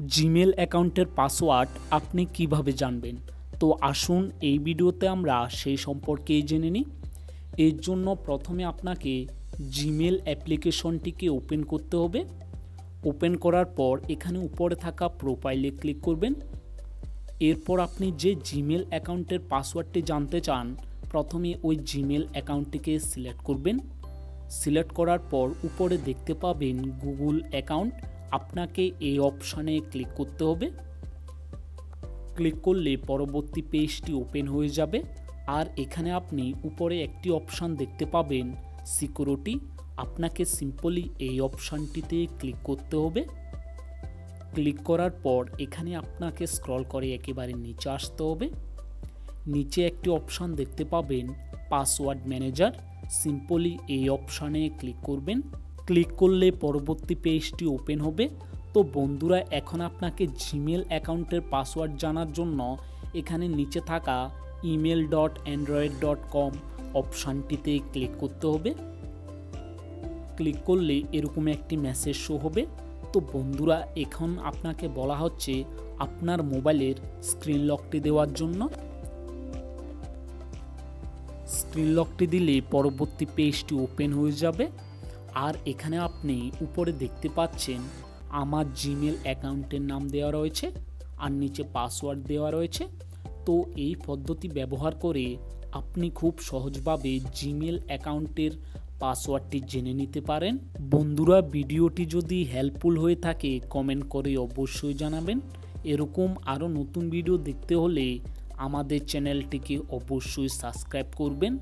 Gmail অ্যাকাউন্টের password আপনি কিভাবে জানবেন? তো আসুন এই ভিডিওতে আমরা সেই সম্পর্কেই জেনে নিই। এর জন্য প্রথমে আপনাকে জিমেল অ্যাপ্লিকেশনটিকে ওপেন করতে হবে। ওপেন করার পর এখানে উপরে থাকা প্রোফাইলে ক্লিক করবেন। এরপর আপনি যে জিমেল অ্যাকাউন্টের পাসওয়ার্ডটি জানতে চান, প্রথমে ওই জিমেল অ্যাকাউন্টটিকে সিলেক্ট করবেন। সিলেক্ট করার পর উপরে দেখতে পাবেন গুগল অ্যাকাউন্ট। আপনাকে এই অপশানে ক্লিক করতে হবে। ক্লিক করলে পরবর্তী পেজটি ওপেন হয়ে যাবে। আর এখানে আপনি উপরে একটি অপশান দেখতে পাবেন সিকিউরিটি। আপনাকে সিম্পলি এই অপশানটিতে ক্লিক করতে হবে। ক্লিক করার পর এখানে আপনাকে স্ক্রল করে একেবারে নিচে আসতে হবে। নিচে একটি অপশান দেখতে পাবেন পাসওয়ার্ড ম্যানেজার। সিম্পলি এই অপশানে ক্লিক করবেন। ক্লিক করলে পরবর্তী পেজটি ওপেন হবে। তো বন্ধুরা, এখন আপনাকে জিমেল অ্যাকাউন্টের পাসওয়ার্ড জানার জন্য এখানে নিচে থাকা email.android.com অপশানটিতে ক্লিক করতে হবে। ক্লিক করলে এরকম একটি মেসেজ শো হবে। তো বন্ধুরা, এখন আপনাকে বলা হচ্ছে আপনার মোবাইলের স্ক্রিন লকটি দেওয়ার জন্য। স্ক্রিন লকটি দিলে পরবর্তী পেজটি ওপেন হয়ে যাবে। আর এখানে আপনি উপরে দেখতে পাচ্ছেন আমার জিমেল অ্যাকাউন্টের নাম দেওয়া রয়েছে আর নিচে পাসওয়ার্ড দেওয়া রয়েছে। তো এই পদ্ধতি ব্যবহার করে আপনি খুব সহজভাবে জিমেল অ্যাকাউন্টের পাসওয়ার্ডটি জেনে নিতে পারেন। বন্ধুরা, ভিডিওটি যদি হেল্পফুল হয়ে থাকে কমেন্ট করে অবশ্যই জানাবেন। এরকম আরও নতুন ভিডিও দেখতে হলে আমাদের চ্যানেলটিকে অবশ্যই সাবস্ক্রাইব করবেন।